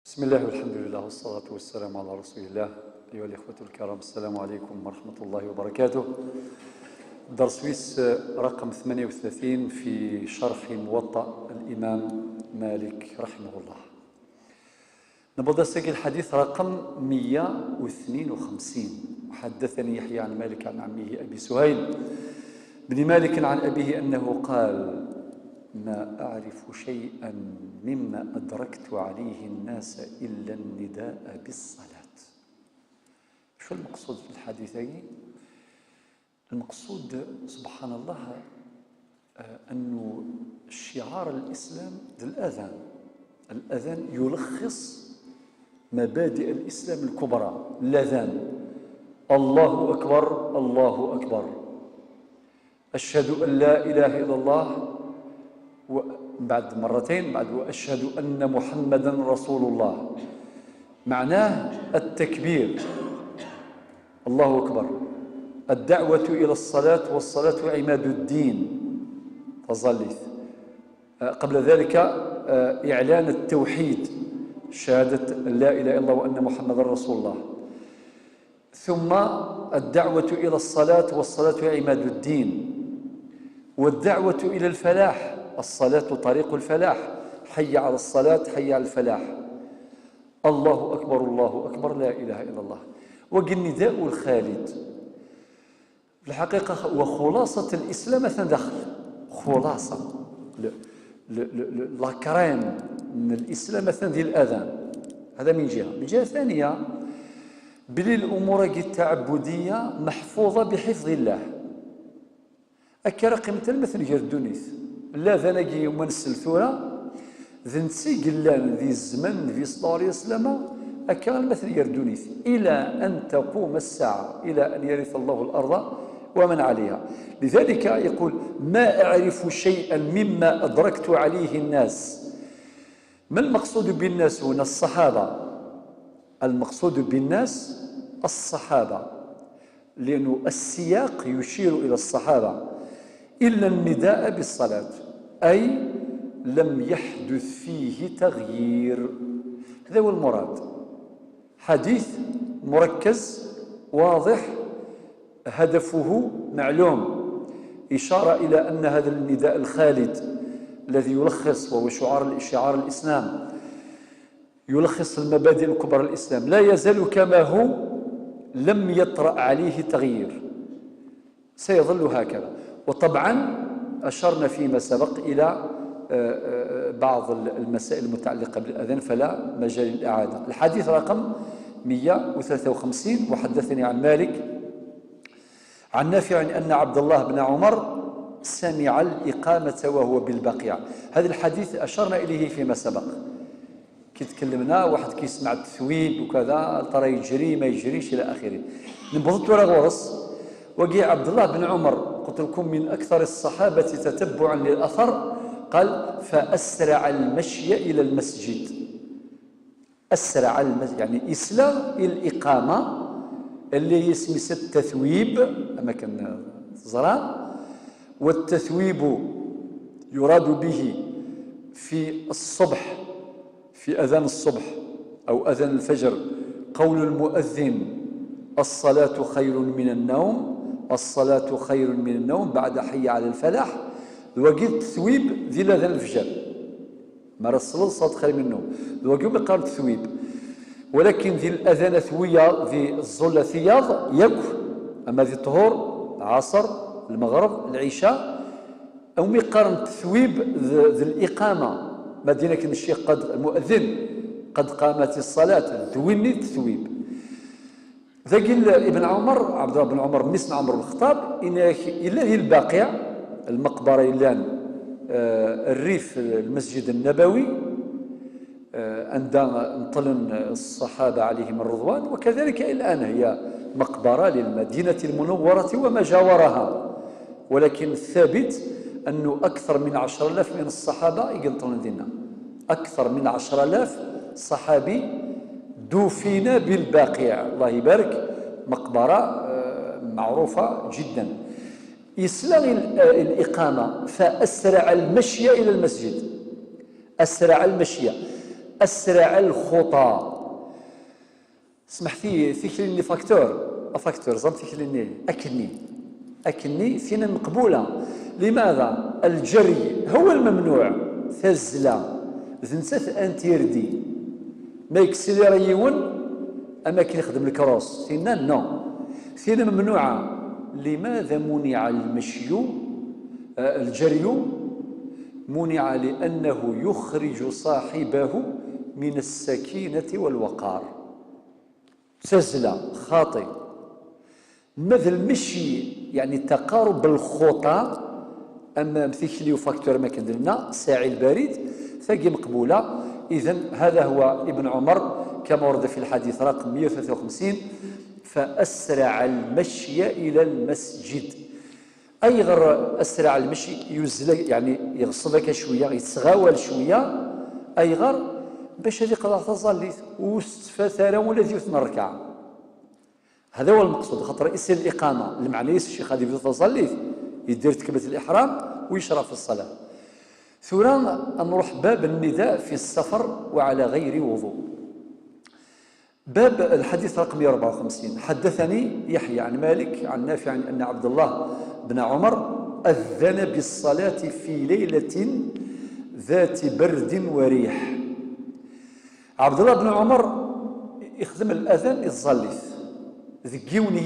بسم الله والحمد لله والصلاة والسلام على رسول الله. أيها الإخوة الكرام، السلام عليكم ورحمة الله وبركاته. درس رقم 38 في شرح موطأ الإمام مالك رحمه الله. نبدأ الحديث رقم 152. حدثني يحيى عن مالك عن عمه أبي سهيل بن مالك عن أبيه أنه قال: ما أعرف شيئا مما أدركت عليه الناس إلا النداء بالصلاة. شو المقصود في الحديثين؟ المقصود سبحان الله أنه شعار الإسلام الأذان يلخص مبادئ الإسلام الكبرى. الأذان: الله أكبر الله أكبر، أشهد أن لا إله إلا الله، بعد مرتين بعد وأشهد أن محمدا رسول الله. معناه التكبير، الله أكبر، الدعوة إلى الصلاة، والصلاة عماد الدين، تظلث. قبل ذلك إعلان التوحيد، شهادة لا إله إلا الله وأن محمدا رسول الله. ثم الدعوة إلى الصلاة، والصلاة عماد الدين، والدعوة إلى الفلاح، الصلاة طريق الفلاح، حي على الصلاة حي على الفلاح، الله أكبر الله أكبر لا إله إلا الله. وقال نداء الخالد في الحقيقة وخلاصة الإسلام دخل خلاصة لاكرين من الإسلام ذي الأذان. هذا من جهة. من جهة ثانية بلي الأمور التعبدية محفوظة بحفظ الله. أكرا قيمة المثل يردونيث لا ذنقي يوم السلثورة ذنسي قلان ذي الزمن ذي صداري سلامة. أكرا المثل يردونيث إلى أن تقوم الساعة، إلى أن يرث الله الأرض ومن عليها. لذلك يقول: ما أعرف شيئا مما أدركت عليه الناس. ما المقصود بالناس هنا؟ الصحابة. المقصود بالناس الصحابة، لأنه السياق يشير إلى الصحابة. إلا النداء بالصلاة، أي لم يحدث فيه تغيير. هذا هو المراد. حديث مركز واضح، هدفه معلوم، إشارة إلى أن هذا النداء الخالد الذي يلخص، وهو شعار الإسلام، يلخص المبادئ الكبرى للإسلام، لا يزال كما هو، لم يطرأ عليه تغيير، سيظل هكذا. وطبعا أشرنا فيما سبق إلى بعض المسائل المتعلقة بالأذان، فلا مجال للإعادة. الحديث رقم 153. وحدثني عن مالك عن نافع أن عبد الله بن عمر سمع الإقامة وهو بالبقيع. هذا الحديث أشرنا إليه فيما سبق، كي تكلمنا واحد كيسمع التثويب وكذا، ترى يجري ما يجريش إلى آخره. نبضت ولا غرس. وقي عبد الله بن عمر، قلت لكم من أكثر الصحابة تتبعا للأثر، قال: فأسرع المشي إلى المسجد. أسرع المشي يعني إسلا الإقامة اللي يسمي التثويب، أما كان زران. والتثويب يراد به في الصبح، في أذان الصبح أو أذان الفجر، قول المؤذن: الصلاة خير من النوم، الصلاة خير من النوم، بعد حي على الفلاح. الوقت التثويب ذي الأذان الفجر، مرة الصلاة خير من النوم، الوقت يقال التثويب. ولكن ذي الأذان ثوية ذي الظل ثياض يكو، أما ذي الطهور العصر المغرب العشاء، أو مقارن التثويب ذي الإقامة، مدينة الشيخ قد المؤذن قد قامت الصلاة، ذويني التثويب. ذاك ابن عمر، عبد الله بن عمر مثل عمر بن الخطاب، إلا هي الباقيع المقبرة إلان الريف المسجد النبوي عندما انطلن الصحابة عليهم الرضوان، وكذلك الآن هي مقبرة للمدينة المنورة وما جاورها. ولكن الثابت أنه أكثر من 10,000 من الصحابة يقنطلن دينا، أكثر من 10,000 صحابي دفن بالباقيع، الله يبارك، مقبرة معروفة جدا. إسلام الإقامة، فأسرع المشي إلى المسجد، أسرع المشي، أسرع الخطى. سمحتي ثيكليني فاكتور زعما ثيكليني أكني فينا مقبولة. لماذا؟ الجري هو الممنوع، ثزلة ذنسات أنتيردي ما يكسلر يون أما كي يخدم الكروس فينا نو فينا ممنوعة. لماذا منع المشي الجري؟ منع لأنه يخرج صاحبه من السكينة والوقار. سزلة خاطئ. مثل المشي يعني تقارب بالخطى، أما مثيكلي فاكتور ما كندرنا ساعي البريد ثقي مقبولة. إذن هذا هو ابن عمر كما ورد في الحديث رقم 153: فأسرع المشي إلى المسجد. أي غير أسرع المشي يزل يعني يغصبك شوية يتغاول شوية، أي غير باش هذه قضاء تظليت وستفتر والذي يثنى الركعة. هذا هو المقصود. خاطر رئيس الإقامة المعنى الشيخ غادي يبدا تظليت يدير تكبة الإحرام ويشرع في الصلاة. ثورا نروح باب النداء في السفر وعلى غير وضوء. باب الحديث رقم 154: حدثني يحيى عن مالك عن نافع عن أن عبد الله بن عمر أذن بالصلاة في ليلة ذات برد وريح. عبد الله بن عمر يخدم الأذان يتزلف ذكيون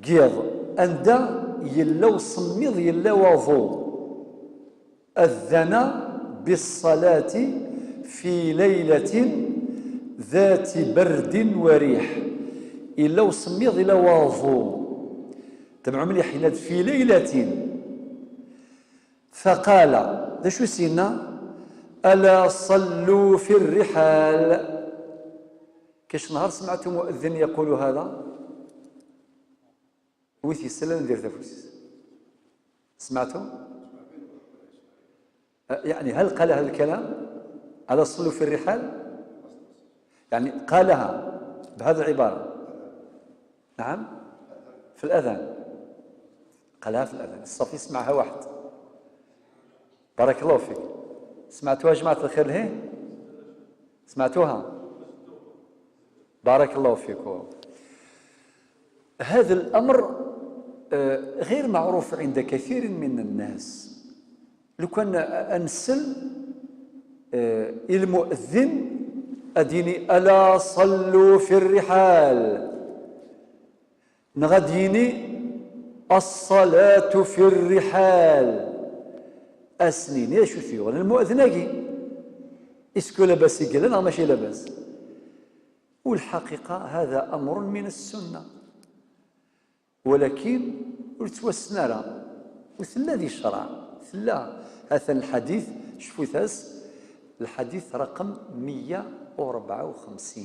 قيض أندا يلا صميض يلا وضوء. أذن بالصلاة في ليلة ذات برد وريح إلا صميض إلا وضوء. تبعوا مليح حين في ليلة. فقال ذا شو سينا: ألا صلوا في الرحال. كاش نهار سمعت مؤذن يقول هذا ويثي السلام ندير تفوس سمعتوا؟ يعني هل قال هذا الكلام؟ ألا صلوا في الرحال؟ يعني قالها بهذه العبارة. نعم في الأذان قالها في الأذان. الصافي يسمعها واحد. بارك الله فيك. سمعتوها جماعة الخير هي؟ سمعتوها؟ بارك الله فيكم. هذا الأمر غير معروف عند كثير من الناس. لو كان أنسل المؤذن أديني ألا صلوا في الرحال، نغديني الصلاة في الرحال أسنين يا شو فيه المؤذن أجي إسكو لاباس يقول لا ماشي لاباس. والحقيقة هذا أمر من السنة، ولكن ولتوسنا له وثلا ذي الشرع ثلا. هذا الحديث شوفوا ثاس الحديث رقم 154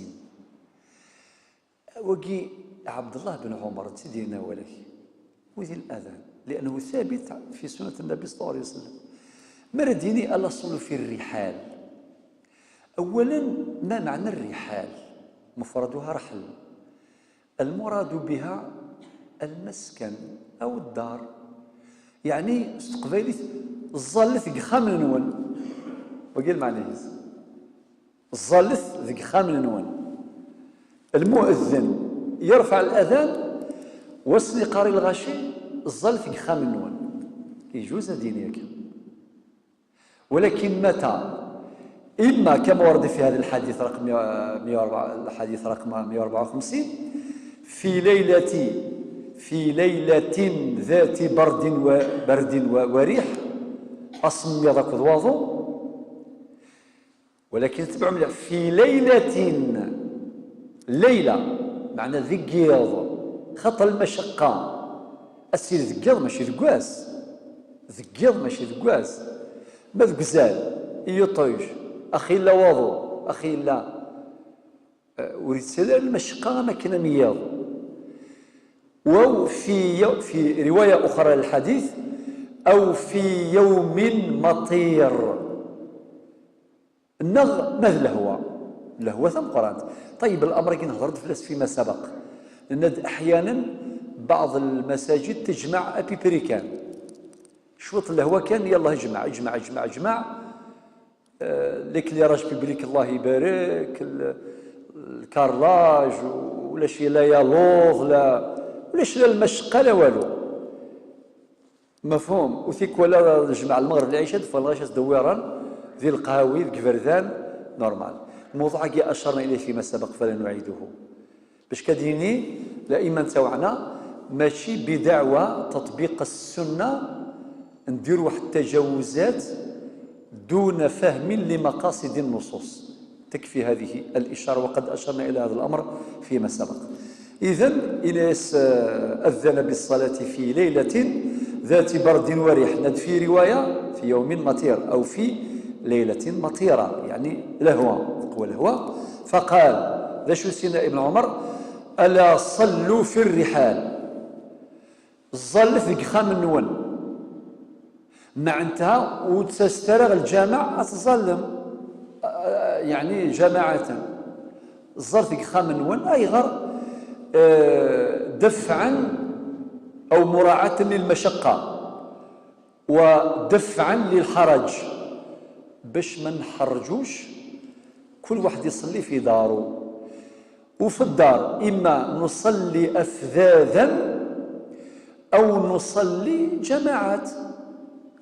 وقي عبد الله بن عمر تدينا ولك وذي الأذان لأنه ثابت في سنة النبي صلى الله عليه وسلم. مرديني ألا صلوا في الرحال. أولا ما معنى الرحال؟ مفردها رحل، المراد بها المسكن أو الدار. يعني استقبالي الظلث قخام النون وقيل معنى الظلث ذي قخام النون. المؤذن يرفع الأذان وصل قاري الغاشي الظلث قخام النون يجوز دينيك. ولكن متى؟ إما كما ورد في هذا الحديث رقم 154 في ليلة ذات برد وريح أصم يضاك الوضوء. ولكن تبعوا مليح في ليلة معنى ذكيض خطر المشقة السير ذكيض ماشي ذكواس ذكيض ماشي ذكواس ما ذكزال يطيش أخي لا وضوء أخي لا وريد سلال المشقة ما كان مياض. وفي رواية أخرى للحديث أو في يوم مطير. النغ ماذا لهو ثم قرآن. طيب الأمر كي نهضر فلاس فيما سبق لأن أحيانا بعض المساجد تجمع أبيبريكان شوط اللهوة كان يلا اجمع ليكليراج بيبليك الله يبارك، الكارلاج ولا شي لا يالوغ ولا شي لا المشقه لا والو، مفهوم. وثيك ولا الجماعه المغرب العيشه فالغاش دويرا ذي القهاوي الكفردان نورمال. الموضوع كي اشرنا اليه فيما سبق فلا نعيده، باش كديني الائمه تاوعنا ماشي بدعوى تطبيق السنه ندير واحد التجاوزات دون فهم لمقاصد النصوص، تكفي هذه الإشارة وقد أشرنا إلى هذا الأمر فيما سبق. إذن إناس أذن بالصلاة في ليلة ذات برد وريح، في رواية في يوم مطير أو في ليلة مطيرة، يعني لهوة قوى لهوة. فقال ذا شو سيدنا ابن عمر ألا صلوا في الرحال، الظل في قخام النون معناتها وتسترغ الجامع أتظلم، يعني جماعة الظل في قخام النون أي غير دفعا أو مراعاة للمشقة ودفعا للحرج، باش ما نحرجوش كل واحد يصلي في داره. وفي الدار إما نصلي أفذاذا أو نصلي جماعات،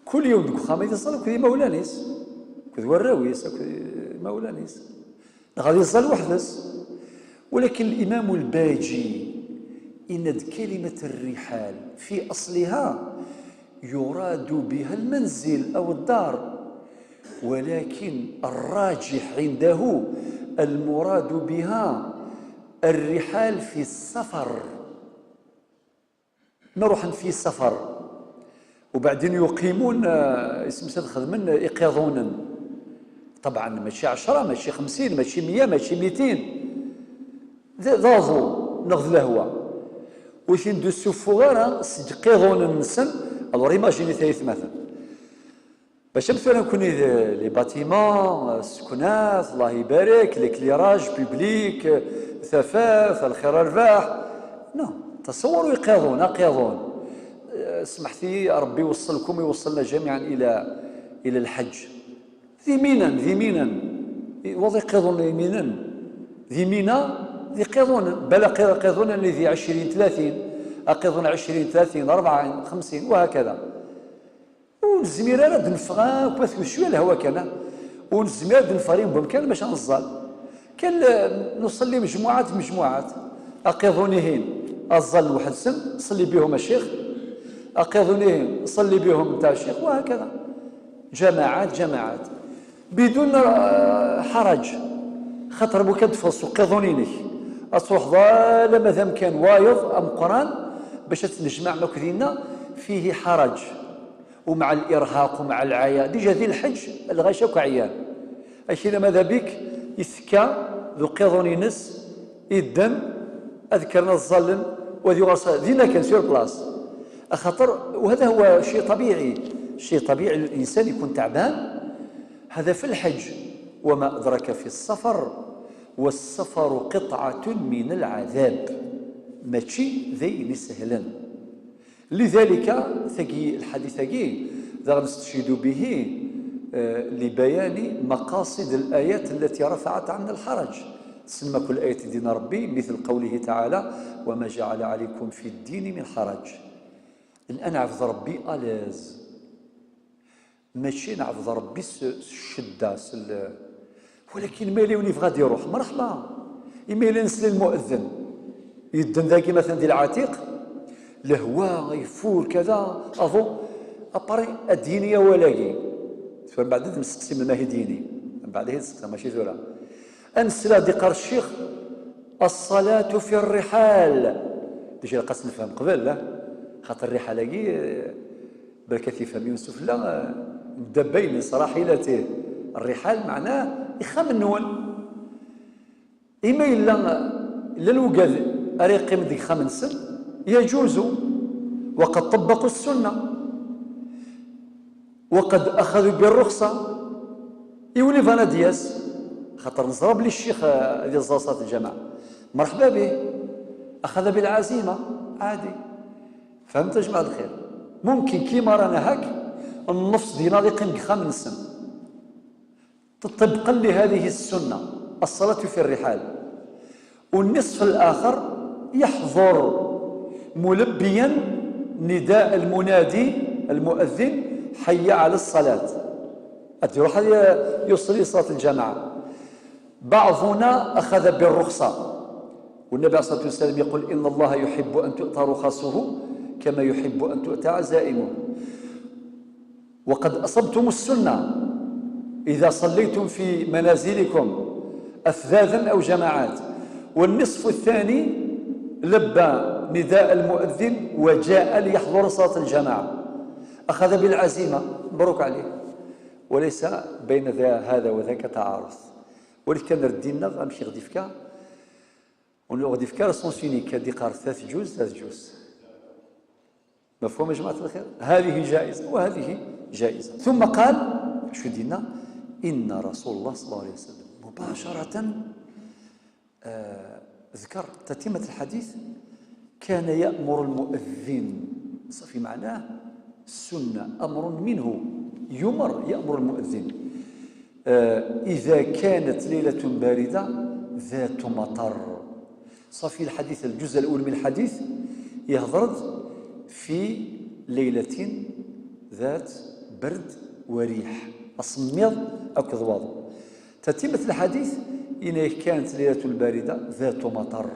كل يوم دوك خامي يصلي كذي مولانيس كذي وراويس مولانيس غادي يصلي وحدس. ولكن الإمام الباجي إن كلمة الرحال في أصلها يراد بها المنزل أو الدار، ولكن الراجح عنده المراد بها الرحال في السفر، نروح في سفر وبعدين يقيمون اسم خدمن يقيضون، طبعا ماشي 10 ماشي 50 ماشي 100 ماشي 200 ضاضوا نغذ لهوة وثين دو السفوغارة يقيضون النسن. الور ايماجيني ثالث مثلا باش مثلا نكون لي باتيمون السكنات الله يبارك ليكليراج بيبليك ثفاف الخير الرباح، نو تصوروا يقيضون سمحتي ربي يوصلكم ويوصلنا جميعا الى الحج ذي مينا وضي قيضون يمينا ذي مينا ذي قيضون بلا قيضون اللي ذي 20 30 أقيضون 20 30 40 50 وهكذا. والزميرة راه دنفغا وبث شويه الهوا كان والزميرة دنفارين بمكان باش نصل كان نصلي مجموعات أقيضونيهين الظل واحد سن صلي بهم الشيخ، أقيضونيهين صلي بهم تاع الشيخ، وهكذا جماعات بدون حرج. خاطر بو كتفص وقيضونينك أصروح ظالة مثلا كان وايض أم قران باش تنجمع مكذينا فيه حرج ومع الإرهاق ومع العيا ديجا ذي الحج الغاشاك عيان أشينا ماذا بك يثكى ذو قيضونينس يدن أذكرنا الظلن وذي غرصة ذينا كان سير بلاص أخطر. وهذا هو شيء طبيعي الإنسان يكون تعبان، هذا في الحج. وما أدرك في السفر والسفر قطعة من العذاب، ماشي ذي سهلا. لذلك ثقي الحديث ثقي ذا نستشهد به لبيان مقاصد الآيات التي رفعت عنا الحرج. تسمى كل آية دين ربي مثل قوله تعالى وما جعل عليكم في الدين من حرج. الآن عفظ ربي ألاز ماشي نعفظ ربي الشدة ولكن مالي ونيف غادي يروح مرحبا يميل نسل المؤذن يدن ذاكي مثلا ديال العتيق لهوا يفور كذا أظن أباري الدينية ولاقي فمن بعد نستقسم ما هي ديني من بعد هي نستقسم ماشي ذولا أنسلا ديقار الشيخ الصلاة في الرحال ديجا قاس نفهم قبل لا خاطر الرحال كي بالكثير فهم يوسف لا دبين صراحيلته الرحال معناه يخام النون إما إلا الوقاد أريقي من ذي خمس يجوز وقد طبقوا السنة وقد أخذوا بالرخصة يولي فانا دياس خاطر نصرب لي الشيخ ديال زاصات الجماعة مرحبا به أخذ بالعزيمة عادي. فهمت يا جماعة الخير؟ ممكن كيما رانا هاك النفس ديالنا يقيم خمس طبقا لهذه السنة الصلاة في الرحال، والنصف الآخر يحضر ملبيا نداء المنادي المؤذن حي على الصلاة، يروح يصلي صلاة الجماعة. بعضنا أخذ بالرخصة، والنبي عليه الصلاة والسلام يقول إن الله يحب أن تؤتى رخصه كما يحب أن تؤتى عزائمه. وقد أصبتم السنة إذا صليتم في منازلكم أفذاذا أو جماعات. والنصف الثاني لبى نداء المؤذن وجاء ليحضر صلاة الجماعة، أخذ بالعزيمة، مبروك عليه، وليس بين هذا وذاك تعارض. ولكن كان ردينا غنمشي غدي فكا غدي فكا راسونس يونيك هادي قار 3 جوز. مفهوم يا جماعة الخير؟ هذه جائزة وهذه جائزة. ثم قال شو دينا إن رسول الله صلى الله عليه وسلم مباشرة ذكر تتمة الحديث كان يأمر المؤذن، في معناه السنة أمر منه يأمر المؤذن إذا كانت ليلة باردة ذات مطر. صافي الحديث الجزء الأول من الحديث يهضر في ليلة ذات برد وريح أصميض أو كذواض. تتمة الحديث إن كانت ليلة باردة ذات مطر،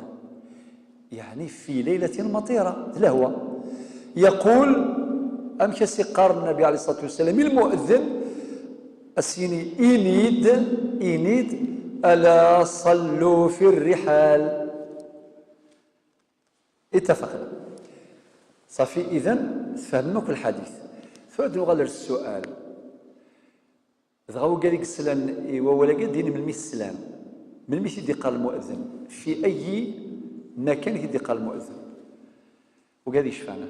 يعني في ليلة مطيرة لهوة. يقول أمشي قار النبي عليه الصلاة والسلام المؤذن السيني إنيد ألا صلوا في الرحال. اتفقنا صافي. إذن فهمناك الحديث. فعدوا غير السؤال ضغاو قال لك السلام ولا قادين من الميت السلام من الميت يدي قال المؤذن في أي مكان يدي قال المؤذن وقال يشفعنا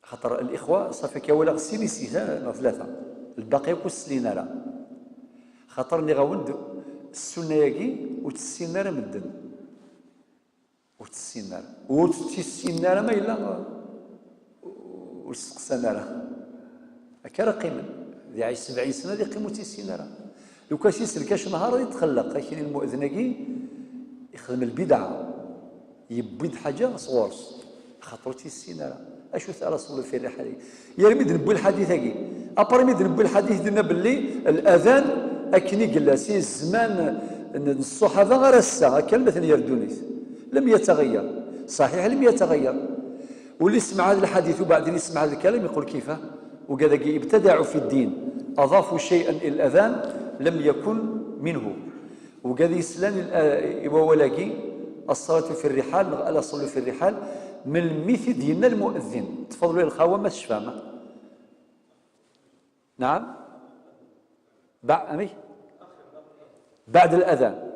خاطر الإخوة صافي كولا غسيلي سيزان ثلاثة الباقي كسلينا لا خاطر اللي غاوند السنة ياكي وتسينا راه مدن وتسينا راه ما إلا وتسقسنا راه هكا راه قيمن ذي عايش 70 سنة ذي قيمو تيسينا راه لو كان يسلكاش نهار يتخلق. كاين المؤذن كي يخدم البدعة يبيد حاجة صغورس خاطرو تيسينا راه اشو ثار رسول في الرحله يا رميد نبوي الحديث هاكي ابر ميد نبوي الحديث ديالنا باللي الاذان اكني قلا سي الزمان الصحابه غير الساعه كلمه يردونيس لم يتغير صحيح لم يتغير. واللي يسمع هذا الحديث وبعدين يسمع هذا الكلام يقول كيفاه وقال ابتدعوا في الدين اضافوا شيئا الى الاذان لم يكن منه وقال يسلم ولاقي الصلاه في الرحال الا صلوا في الرحال من الميث ديالنا المؤذن. تفضلوا الخوه ما تشفامه. نعم بعد الاذان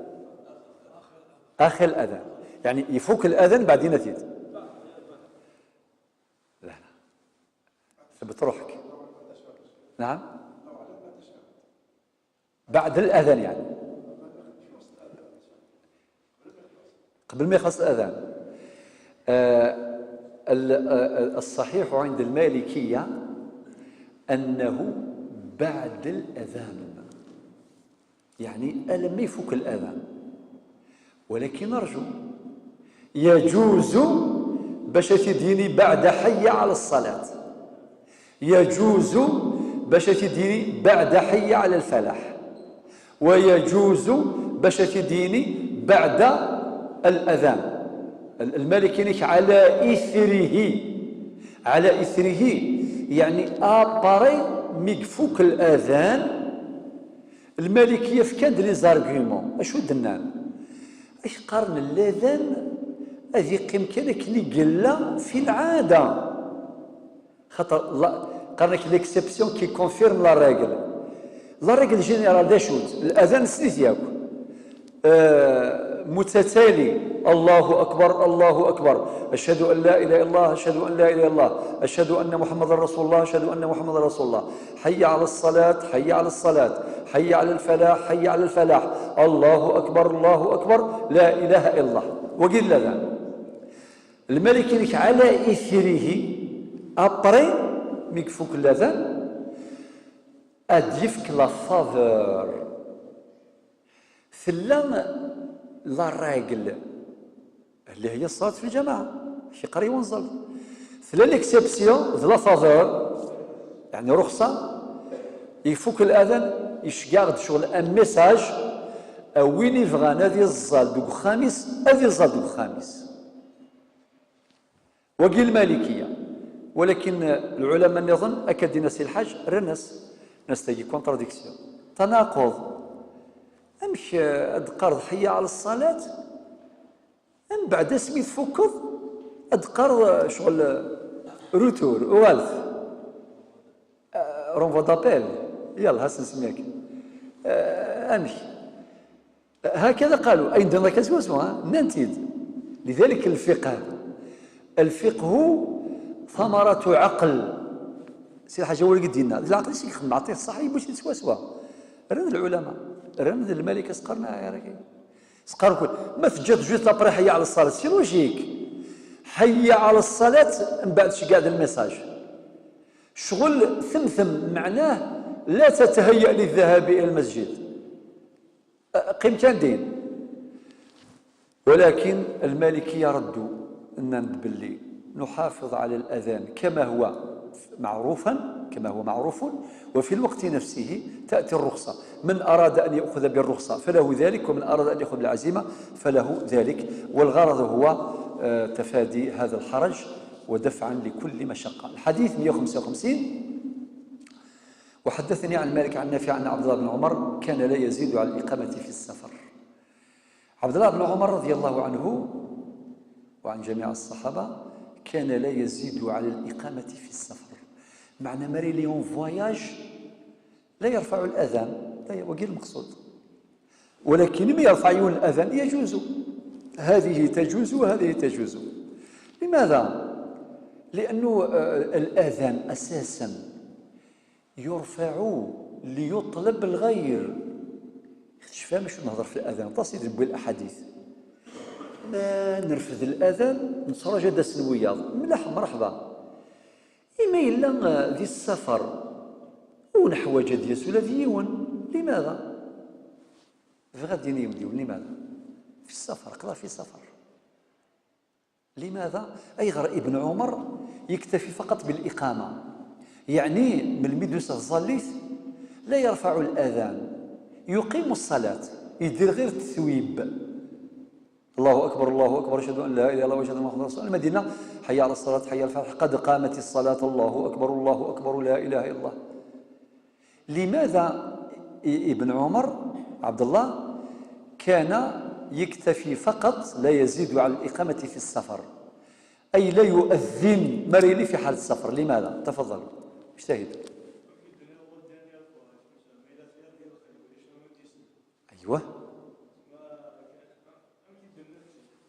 اخر الاذان يعني يفوك الاذان بعدين نتيت. لا ثبت روحك. نعم بعد الاذان يعني قبل ما يخلص الاذان. الصحيح عند المالكية أنه بعد الأذان يعني لما يفك الأذان. ولكن نرجو يجوز باش تديني بعد حي على الصلاة يجوز باش تديني بعد حي على الفلاح ويجوز باش تديني بعد الأذان. المالكي على إثره يعني أباري ميكفوك الأذان. المالكية في كان لي زارغيومون اشو درنا اش قارن الأذان هذه قيم كان كلي قلا في العادة خاطر قارن ليكسيبسيون كي كونفيرم لا ريغل جينيرال داشوت الأذان سنيت ياكو متتالي الله أكبر الله أكبر أشهد أن لا إله إلا الله أشهد أن لا إله إلا الله أشهد أن محمد رسول الله أشهد أن محمد رسول الله حي على الصلاة حي على الصلاة حي على الفلاح حي على الفلاح الله أكبر الله أكبر لا إله إلا الله. وقيل لنا الملك على إثره أبري ميكفوك الأذان اد يفك لا فافور ثلا لا راجل اللي هي الصلاة في الجماعة شي قري ونزل ثلا ليكسيبسيون لا فافور يعني رخصة يفك الأذان يشقاغد شغل ان ميساج وين يبغى نادي الزال دوك خامس هذه الزال دوك خامس وقيل المالكية ولكن العلماء نظن أكد ناس الحاج رنس ناس تجي كونتراديكسيون تناقض امش ادقر حي على الصلاة من بعد اسمي تفكض ادقر شغل روتور والف رونفو دابيل يلا هسه نسميك امشي هكذا قالوا اي ندير لك اسمها ننتيد لذلك الفقه ثمرة عقل سي حاجه هو اللي قدينا العقل شي يخدم عطيه الصحيح باش يتسواسوا رند العلماء رند الملك سقرنا يا راكي سقر كل ما تجد جوج لابري حي على الصلاه سي لوجيك حي على الصلاه من بعد شي قاعد الميساج شغل ثمثم معناه لا تتهيأ للذهاب الى المسجد قيمتان دين ولكن المالكيه ردوا ان باللي نحافظ على الاذان كما هو معروف وفي الوقت نفسه تأتي الرخصة من أراد أن يأخذ بالرخصة فله ذلك ومن أراد أن يأخذ بالعزيمة فله ذلك والغرض هو تفادي هذا الحرج ودفعا لكل مشقة. الحديث 155 وحدثني عن مالك عن نافع أن عبد الله بن عمر كان لا يزيد على الإقامة في السفر. عبد الله بن عمر رضي الله عنه وعن جميع الصحابة كان لا يزيد على الإقامة في السفر معنى ماري ليون فواياج لا يرفع الأذان وغير المقصود ولكن ما يرفعون الأذان يجوز هذه تجوز وهذه تجوز لماذا؟ لأنه الأذان أساسا يرفع ليطلب الغير فاهم شنو نهضر في الأذان تصير نقول الأحاديث ما نرفض الأذان نصرى دا سنوياض ملاح مرحبا إما إلا ذي السفر ونحو جديس ولا ديون لماذا؟ في غد ديون لماذا؟ في السفر قضى في سفر لماذا؟ أي غير ابن عمر يكتفي فقط بالإقامة يعني من المدرسة الظليث لا يرفع الأذان يقيم الصلاة يدير غير التثويب الله أكبر أشهد أن لا إله إلا الله وأشهد أن محمدا رسول الله المدينة حي على الصلاة حي على الفلاح قد قامت الصلاة الله أكبر لا إله إلا الله. لماذا ابن عمر عبد الله كان يكتفي فقط لا يزيد على الإقامة في السفر أي لا يؤذن مريلي في حال السفر لماذا؟ تفضل اجتهد. أيوه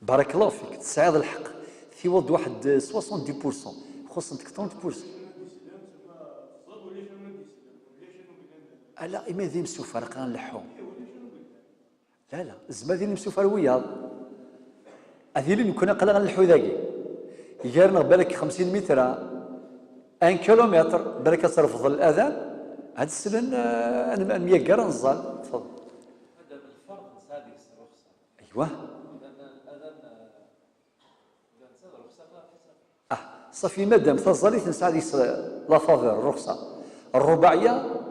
بارك الله فيك تسعيد الحق في وضع واحد 70% خصنتك 30% لا إما ذي مسوفر قران لحوم لا زما ذي مسوفر وياض هذه اللي نكون قلقان نلحو ذاكي يجارنا بالك 50 متر 1 كيلومتر بالك تصرف ظل الأذان هاد السنن أنا 100 قرن نزال تفضل هذا الفرق سادس رخصة أيوه صافي مادام تظلي تنسى لا فافور الرخصه الرباعيه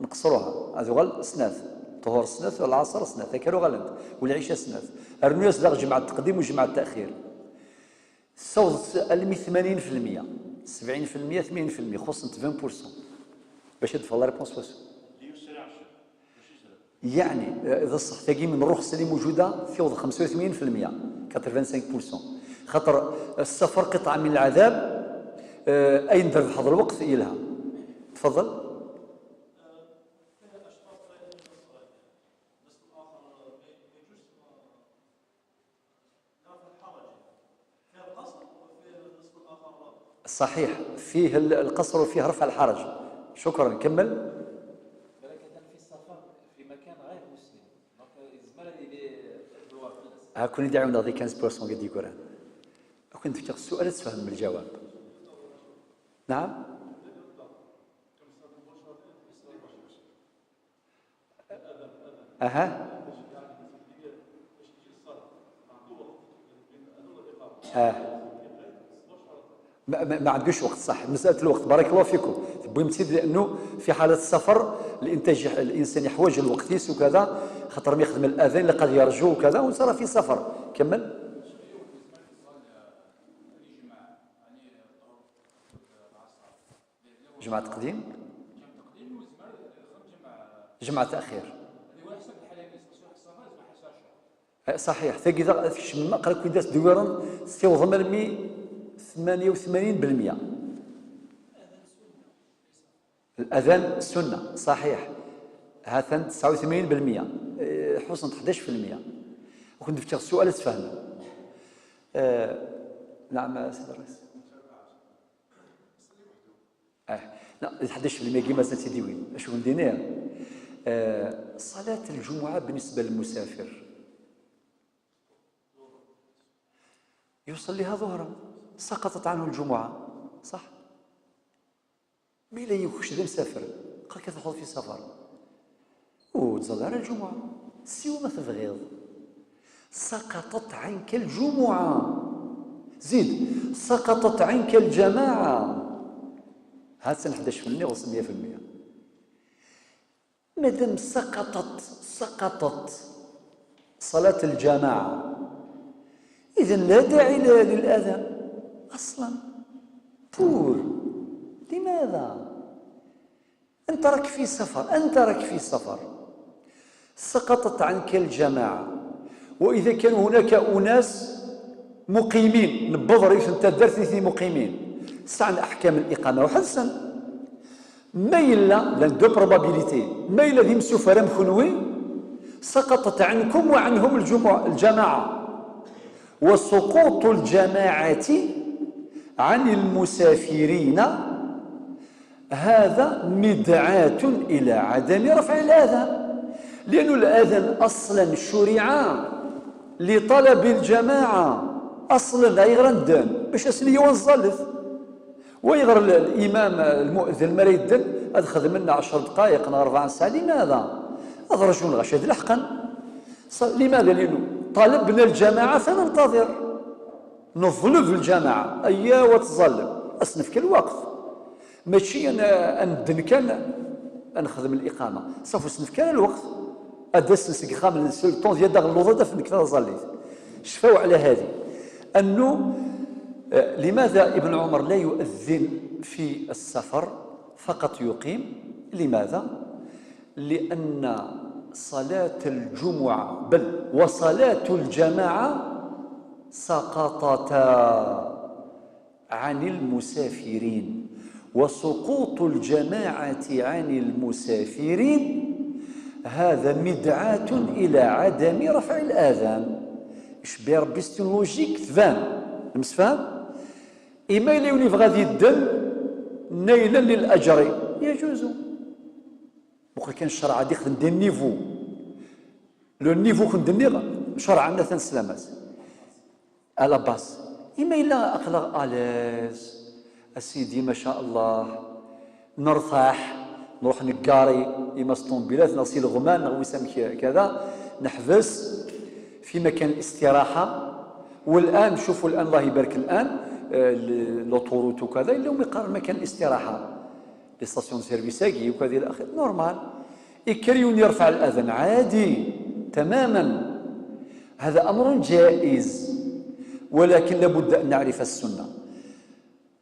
نقصروها هذو غير سناث طهور سناث والعصر سناث كانوا غلند والعشاء سناث الناس داغ جمع التقديم وجمع التاخير صوت 80% 70% 80% خصنا 20% باش تدفع لا ريبونس واسو يعني اذا صح تاقي من الرخصه اللي موجوده في 85% 85% خاطر السفر قطعة من العذاب أي ندير في هذا الوقت إلها تفضل. صحيح فيه القصر وفيه رفع الحرج شكرا كمل. في السفر في مكان غير مسلم هاكون يدعونا ذي 15% قد يقول كنت في السؤال تفهم بالجواب. نعم اها اه ما عندوش وقت، صح. مساله الوقت، بارك الله فيكم. المهم تزيد، لانه في حاله السفر الانتاج الانسان يحوج الوقت وكذا، خاطر ما يخدم الاذان اللي قد يرجو وكذا وصار في سفر. كمل. جمعة تقديم، جمعة تأخير، صحيح. ثقي ذا في الشمال قال كي داس دويرا استوضم المي 88%. الأذان سنة، صحيح. هذا 89%، حسن 11%. وكنت نفتكر السؤال تفهم. نعم سيدي الرئيس. لا 11% كيما سيدي وين اش ندير. صلاة الجمعة بالنسبة للمسافر يصليها ظهرا، سقطت عنه الجمعة، صح؟ مي لا يخش ذا مسافر قال كتدخل في سفر وتصلي على الجمعة سوى ما تبغيض، سقطت عنك الجمعة. زيد سقطت عنك الجماعة، هذا 11% وصل 100%. مادام سقطت صلاة الجماعة، إذن لا داعي للأذان أصلا. لماذا؟ أنت راك في سفر، سقطت عنك الجماعة. وإذا كان هناك أناس مقيمين نبض ريش أنت درت اثنين مقيمين استعن أحكام الإقامة وحسن ما إلا لان دو بروبابيليتي، ما إلا ذي مسوفة مخنوي سقطت عنكم وعنهم الجماعة. وسقوط الجماعة عن المسافرين هذا مدعاة إلى عدم رفع الأذان، لأن الأذان أصلا شرع لطلب الجماعة، أصلا لا يغرى الدم باش أسني ونصلث ويغرى الإمام المؤذن ما يدن أدخل منا 10 دقائق 4 ساعة. لماذا؟ هذا رجل غشيد لحقا. لماذا؟ لأنه طالبنا الجماعة فننتظر نظلف الجماعة أيا وتظلم أصنف كل وقت، ماشي أنا ندن كان نخدم الإقامة صافي صنف كان الوقت أدس نسقخام السلطون ديال داغ اللوطة في نكثر ظليت. شفاو على هذه أنه لماذا ابن عمر لا يؤذن في السفر فقط يقيم؟ لماذا؟ لأن صلاة الجمعة بل وصلاة الجماعة سقطتا عن المسافرين، وسقوط الجماعة عن المسافرين هذا مدعاة إلى عدم رفع الآذان. إش بي ربي ستون لوجيك تبان مسفهم. إما إلا يولي غادي يدن نيلا للأجر يجوز. بقى كان الشرع غادي يخدم دي النيفو، لو النيفو كندني شرعا مثلا سلامات على باس. إما إلا أقلق ألاز أسيدي ما شاء الله نرتاح نروح نقاري إما سطومبيلات نغسل الغمان نغويسام كذا نحبس في مكان الاستراحة. والآن شوفوا الآن الله يبارك الآن لوطوروت وكذا اللي هم يقارن مكان الاستراحة لي ستاسيون سيرفيساكي وكذا إلى آخره نورمال يكريون يرفع الأذان عادي تماما. هذا أمر جائز، ولكن لابد أن نعرف السنة.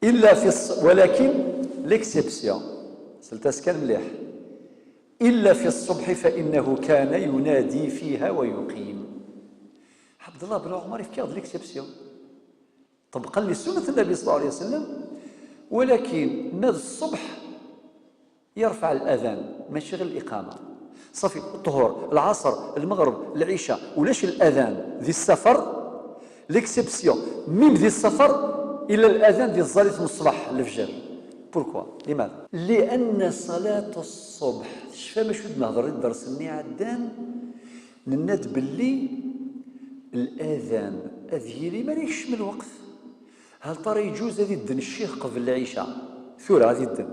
إلا في ولكن ليكسيبسيون سلتسكن مليح إلا في الصبح فإنه كان ينادي فيها ويقيم. عبد الله بن عمر يفكر ليكسيبسيون طبقا لسنة النبي صلى الله عليه وسلم، ولكن ماذا الصبح يرفع الأذان ماشي غير الإقامة صافي. الظهر العصر المغرب العشاء ولاش الأذان ذي السفر ليكسيبسيون من ذي السفر إلى الأذان ديال الصلاة من الصباح الفجر. بوركوا؟ لماذا؟ لأن صلاة الصبح شفا باش نهضر درسني عدان نناد باللي الأذان أذيلي ما يشمل الوقت. هل ترى يجوز هذه الدن الشيخ قبل العشاء ثورة هذه الدن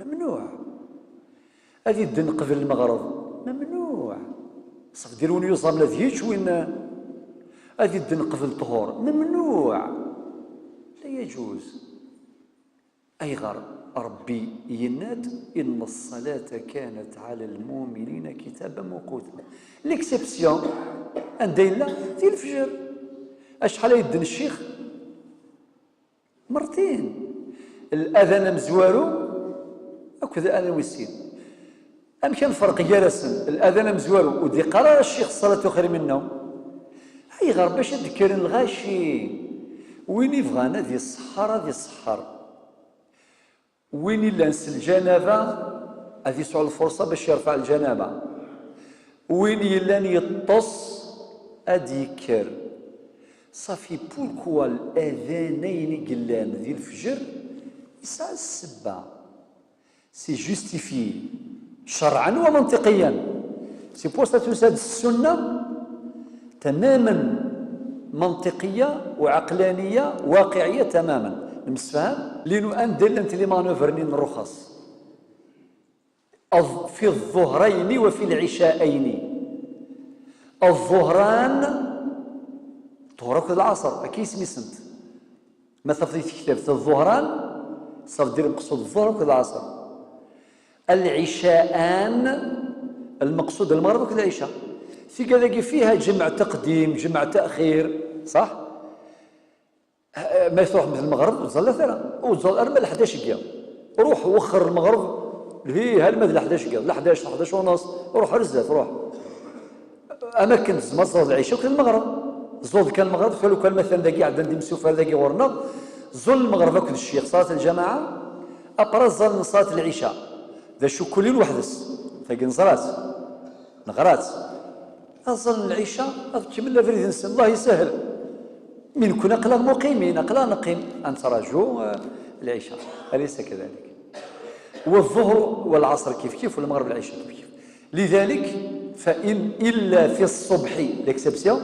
ممنوع، هذه الدن قبل المغرب ممنوع. صافي ديروني يوصل لذيك وين هذه الدن قبل طهور ممنوع، لا يجوز. أي غير ربي يناد إن الصلاة كانت على المؤمنين كتابا موقوتا. ليكسيبسيون عندنا لا في الفجر. شحال يدن الشيخ؟ مرتين. الأذان مزوارو هكذا أنا ويسين. أم كان فرق جالسا الأذان مزوارو ودي قرار الشيخ الصلاة خير من النوم. أي غير باش تذكر الغاشي وين يبغانا ديال الصحارى ديال الصحار، وين يلانس الجنابة هذه يسعى الفرصة باش يرفع الجنابة، وين يلان يطص أذكر صافي. بوركوا الأذانين قلان ذي الفجر يسعى السبة سي جوستيفي شرعا ومنطقيا. سي بور سا تساد السنة تماما منطقية وعقلانية واقعية تماما. المسفهم لأنه أندل أنت لي مانوفرني الرخص في الظهرين وفي العشاءين. الظهران طهرك العصر أكيد اسمي سنت مثلا في كتاب الظهران صار دير مقصود الظهر وكذا العصر. العشاءان المقصود المغرب وكذا العشاء. في كذا فيها جمع تقديم جمع تأخير صح؟ ما تروح مثل المغرب وتظل ثلاثة وتظل أربع ل 11 دقيقة، روح وخر المغرب هي هالمد ل 11 دقيقة ل 11 ونص، روح رزات روح أماكن مصر العشاء وكذا المغرب. زول كان المغرب قالوا كان مثلا ذاكي عندنا مسوفة ذاكي ورنا زول المغرب هكذا الشيخ صلاة الجماعة أبرز زل صلاة العشاء ذا شو كلين وحدث ثاقي نصرات نغرات أظل العشاء كمل فريد نسن الله يسهل من كنا أقلا مقيمين أقلا نقيم أن تراجعوا العشاء أليس كذلك؟ والظهر والعصر كيف والمغرب العشاء كيف. لذلك فإن إلا في الصبح ليكسبسيون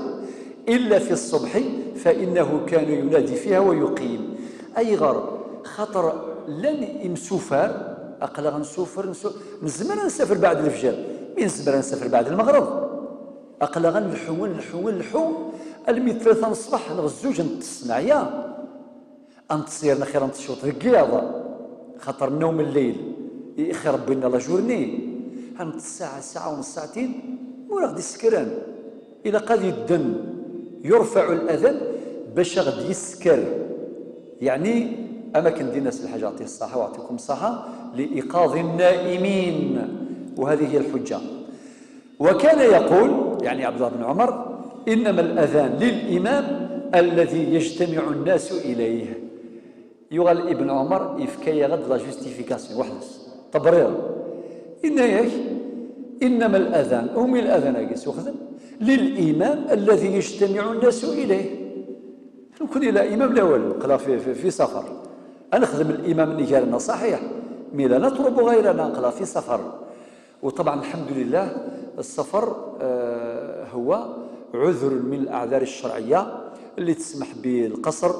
إلا في الصبح فإنه كان ينادي فيها ويقيم. أي غير خطر لن يمسوفر أقلا غنسوفر نزمر نسافر بعد الفجر من زمر نسافر بعد المغرب أقلا غنلحو الميت ثلاثة الصباح نغزوج نتصنع يا أنتصير نخير نتشوط القياضة خطر نوم الليل يخي ربي لنا لا جورني هنت ساعة ونص ساعتين ولا غادي السكران إلا قاد يدن يرفع الأذان باش غادي يسكر. يعني أماكن دي الناس الحاجة أعطيه الصحة وأعطيكم الصحة لإيقاظ النائمين وهذه هي الحجة. وكان يقول يعني عبد الله بن عمر إنما الأذان للإمام الذي يجتمع الناس إليه. يقال ابن عمر يفكي غد لا جوستيفيكاسيون وحدث تبرير إنما الأذان هم الأذان أجلس يخدم للإمام الذي يجتمع الناس إليه. نكون إلى إمام لا والو قلا في سفر أنا نخدم الإمام نجارنا صحيح ميلا نطلب غيرنا قلا في سفر. وطبعا الحمد لله السفر هو عذر من الأعذار الشرعية اللي تسمح بالقصر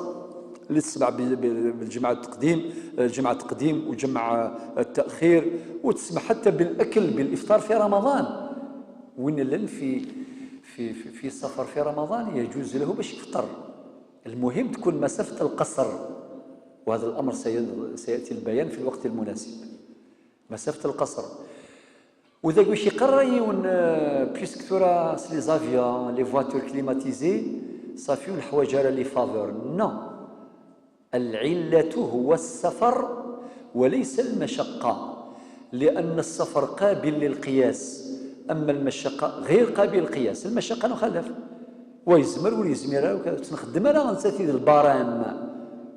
اللي تسمح بالجمع التقديم وجمع التأخير وتسمح حتى بالأكل بالإفطار في رمضان. وين لن في السفر في رمضان يجوز له باش يفطر. المهم تكون مسافة القصر وهذا الأمر سيأتي البيان في الوقت المناسب. مسافة القصر وذاك باش يقرر يون بيسك ثورا لي زافيون لي فواتور كليماتيزي صافي الحوايج راه لي فافور نو. العلة هو السفر وليس المشقة لأن السفر قابل للقياس أما المشقة غير قابل للقياس. المشقة نخلف ويزمر ويزمر وكذا تنخدم أنا غنساتي البارام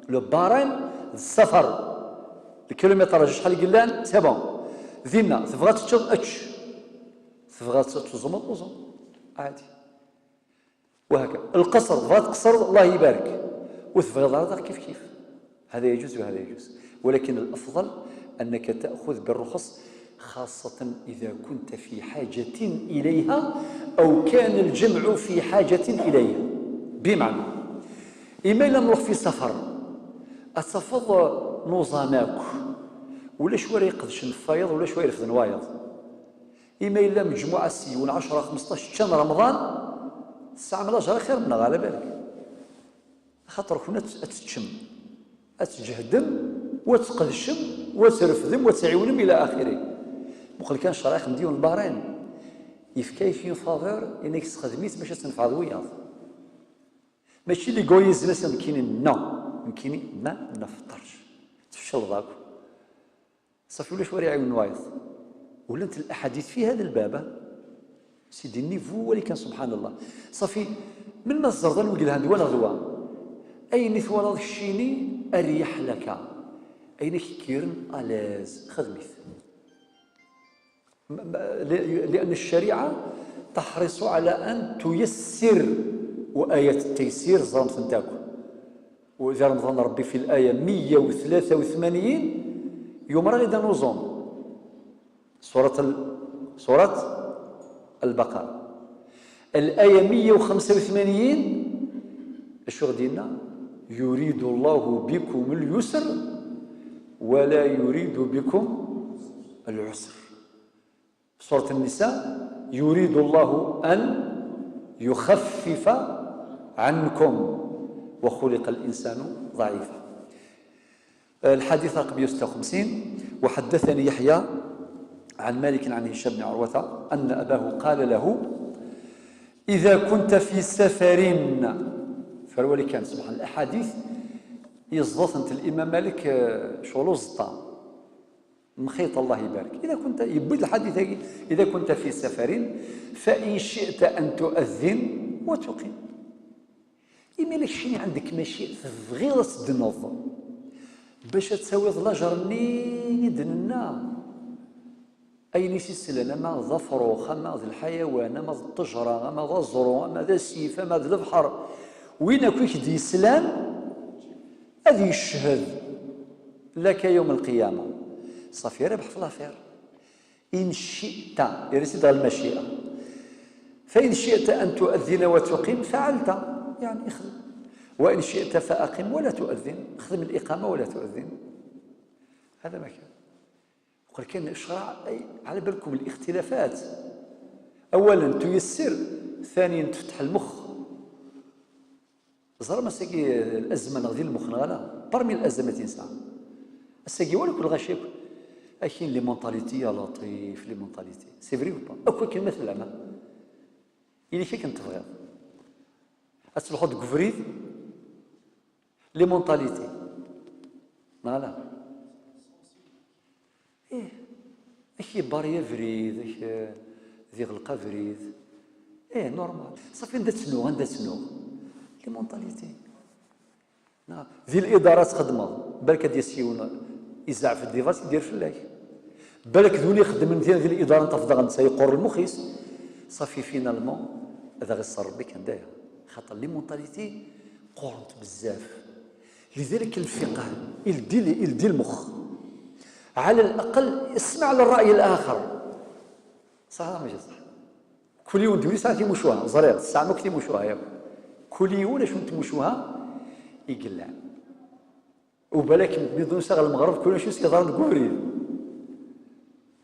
لو بارام السفر الكيلومتراج شحال قلان سي بون ذينا تبغى تشوف اتش تبغى تزمط عادي وهكذا. القصر تبغى تقصر الله يبارك وتبغى ضرر كيف هذا يجوز وهذا يجوز. ولكن الأفضل أنك تأخذ بالرخص خاصة إذا كنت في حاجة إليها أو كان الجمع في حاجة إليها. بمعنى إما إلا نروح في سفر أتفض نظاماك ولا شويه يقدش نفايض ولا شويه يرفض نوايض إما إلا مجموعة السيون 10 15 كان رمضان الساعة من الأجر خير منها على بالك، خاطر كنا تتشم أتجهدم وتقدشم وترفدم وتعيونم إلى آخره. وقال كان شرايخ مديون البحرين يفكاي فين فافور انك تخدميت باش تنفع الوياض، ماشي اللي كويز مثلا كاينين كاينين ما نفطرش تفشل ذاك صافي ولا شوارع عيون وايض. ولات الاحاديث في هذا الباب سيدي النيفو ولكن سبحان الله صافي من الزرده الوجه هذا ولا غوا اين ثوال الشيني اريح لك اين كيرن الاز خدميت، لأن الشريعة تحرص على أن تيسر، وآية التيسير زرمت نتاكو. وإذا رمضان ربي في الآية 183 يوم غدا نوزون سورة البقرة. الآية 185 اش غدينا؟ يريد الله بكم اليسر ولا يريد بكم العسر. سورة النساء يريد الله أن يخفف عنكم وخلق الإنسان ضعيفا. الحديث رقم 156. وحدثني يحيى عن مالك عن هشام بن عروة أن أباه قال له إذا كنت في سفر، فالولي كان سبحان الأحاديث يزضط الإمام مالك شغلو زطا مخيط الله يبارك. إذا كنت يبدل الحديث إذا كنت في سفر فإن شئت أن تؤذن وتقيم. إما لك شيني عندك ماشي غير تدنض باش تساوي الأجر نين دننا أي نسي السلالة ما ذا فروخ ما ذا الحيوان ما ذا الطجرة ما ذا الزرو ما ذا السيف ما ذا البحر وين كويك دي إسلام أذي يشهد لك يوم القيامة صافي ربح في الافير. ان شئت يرسد على المشيئه، فان شئت ان تؤذن وتقيم فعلت يعني اخدم، وان شئت فاقم ولا تؤذن، اخدم الاقامه ولا تؤذن. هذا ما كان. وقال كان اشراع على بالكم الاختلافات، اولا تيسر، ثانيا تفتح المخ. زرا مساكي الازمه غادي المخ نغلا برمي الازمات انسان الساقي ولا كل غاشي اكين لي مونطاليتي يا لطيف لي مونطاليتي سي فري او با اكو كلمه العمى اللي كي كنت تبغي اسلخو دكفريد لي مونطاليتي لا ايه اكي باريا فريد اكي ذي غلقه فريد ايه نورمال صافي ندات تنوغ لي مونطاليتي ذي الادارات خدمه بالك ديال السيون يزعف في الديفاس يدير فلاك بالك ذولي يخدم من ذي الاداره تفضل نتا يقر المخيس صافي فينالمون هذا غير صار ربي كان داير خاطر لي مونطاليتي قرنت بزاف. لذلك الفقه يلدي المخ على الاقل اسمع للراي الاخر صح ماشي صح. كل يوم ديري ساعه تيمشوها زرير الساعه ما كنتي مشوها ياك كل يوم شنو تمشوها يقلع وبالك بدون شغل المغرب كل شيء يظهر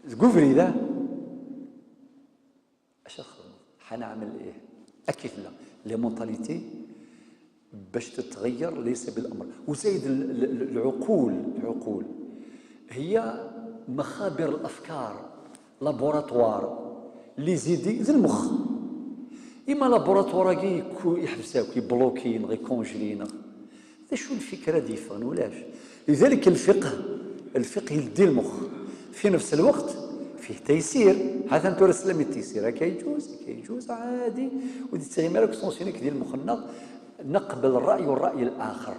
الكفري ذا اش حنعمل ايه؟ اكيد لا لي مونطاليتي باش تتغير ليس بالامر. وزايد العقول هي مخابر الافكار لابوراتوار لي زيدي ذا المخ اما لابوراتوار كي يحبساك يبلوكين غي كونجلين شو الفكره ديفان ولاش. لذلك الفقه يلدي المخ في نفس الوقت فيه تيسير. هذا انت رسلم التيسير كيجوز عادي ودي تغيمالك سونسينيك ديال مخنا نقبل الراي والراي الاخر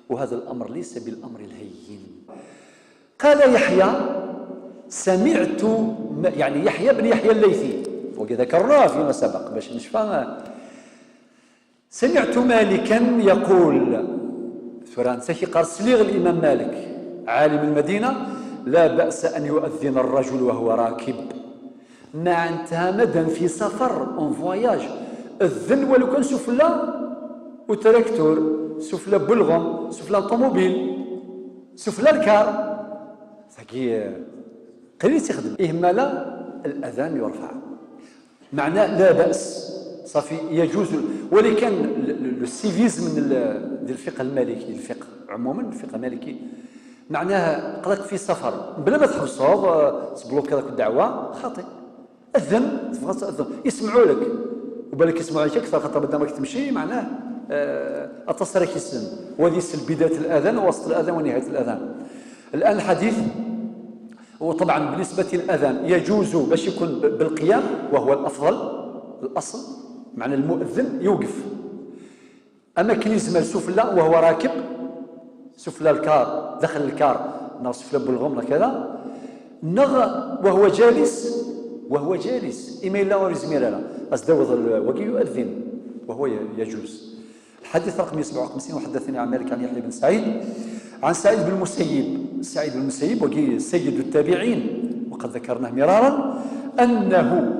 وهذا الامر ليس بالامر الهين. قال يحيى سمعت يعني يحيى بن يحيى الليثي وذكرناه فيما سبق باش نشفى. سمعت مالكا يقول فرنسا قال سليغ الامام مالك عالم المدينه لا باس ان يؤذن الرجل وهو راكب مع انتهى في سفر اون فواياج اذن ولو كان سفلى وتراكتور سفلى بلغم سفلى طوموبيل سفلى الكار ثقي قليل تخدم اهمال الأذان يرفع، معناه لا بأس صافي يجوز. ولكن السيفيزم ديال الفقه المالكي، الفقه عموما الفقه المالكي معناها قراك في سفر بلا ما تحبسوا تبلوك هذاك الدعوه خاطئ. اذن يسمعوا لك وبالك يسمعوا عليك اكثر خاطر بدا راك تمشي معناه التصريح يسلم، وهذه يسل بدايه الاذان ووسط الاذان ونهايه الاذان. الان الحديث وطبعا بالنسبه للاذان يجوز باش يكون بالقيام وهو الافضل الاصل، معنى المؤذن يوقف. اما كي يزمل سفلى وهو راكب سفلى الكار دخل الكار نغ سفلى بالغمره كذا نغ وهو جالس اما الا ورزمير لا ازدوض وكي يؤذن وهو يجوز. الحديث رقم 57 وحدثني عن مالك عن يحيى بن سعيد عن سعيد بن المسيب وكي سيد التابعين وقد ذكرناه مرارا انه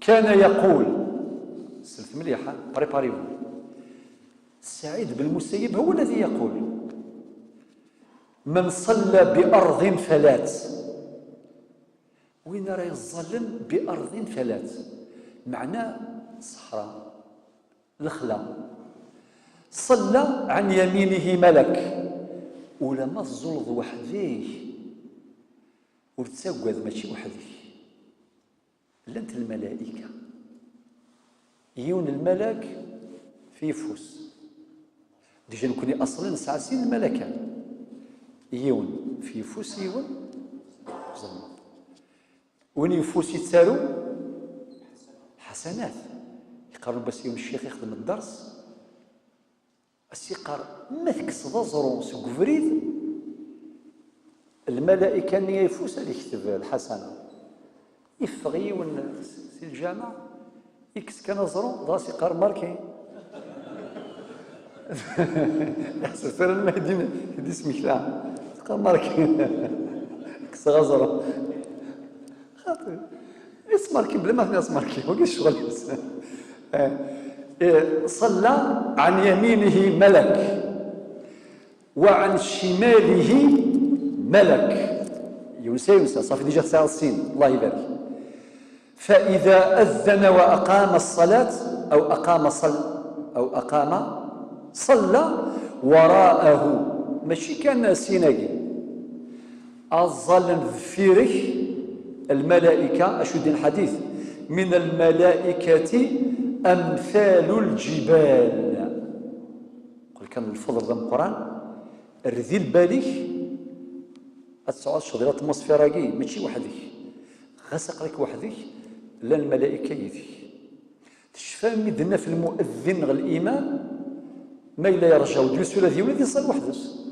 كان يقول سلف مليحه بريباريو. سعيد بن المسيب هو الذي يقول من صلى بأرض فلات، وين راه يظلم بأرض فلات معناه صحراء الخلا، صلى عن يمينه ملك ولا ما الزلظ وحديه وتسوذ ماشي وحديه لا انت الملائكه يون الملك في فوس ديجا نكوني اصلا ساسين الملكان يون في فوس يون زلمه وين يفوس يتسالو حسنات يقارنوا بس يوم الشيخ يخدم الدرس السيقار مثك صدزرون سكفريد الملائكه ني يفوس اللي يكتب الحسنه يفغي ون في الجامع اكس كان زرون راسي قار ماركي يحسب فر المهدي دي اسمك لا قار ماركي اكس غزر خاطر اسم ماركي بلا ما اسم ماركي هو الشغل صلى عن يمينه ملك وعن شماله ملك يونسي صافي ديجا 69 الله يبارك. فإذا أذن وأقام الصلاة أو أقام صلى وراءه ماشي كان سيناقي الظلم فيرك الملائكة أشد الحديث من الملائكة أمثال الجبال. قل كان الفضل ذا القرآن الرذيل بالك أتسعود شغلات مصفراقي ماشي وحدك غسق لك وحدك لا الملائكة يدي تشفى مدنا في المؤذن غير الإمام ما إلا يرجعوا ديوسو الذي ولد يصل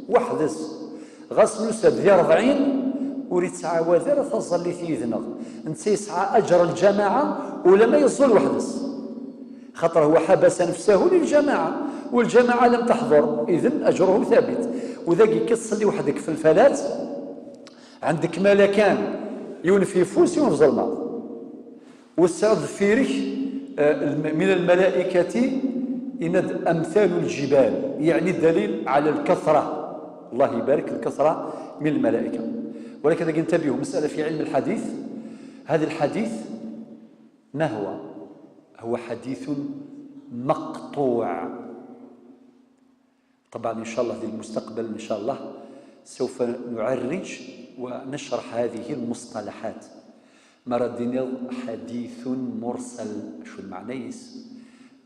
وحدس غاس نسد ذي 40 وريد تعاوذ راه تظل في يذنغ انت يسعى أجر الجماعة ولا ما يصل وحدس خاطر هو حبس نفسه للجماعة والجماعة لم تحضر إذن أجره ثابت. وذاك كي تصلي وحدك في الفلات عندك ملكان يون في فوس يون في ظلمة والسعود فيرك من الملائكة إند أمثال الجبال يعني الدليل على الكثرة الله يبارك الكثرة من الملائكة. ولكن انتبهوا مسألة في علم الحديث هذا الحديث ما هو حديث مقطوع. طبعا إن شاء الله في المستقبل إن شاء الله سوف نعرج ونشرح هذه المصطلحات. مرة حديث مرسل شو المعنيس،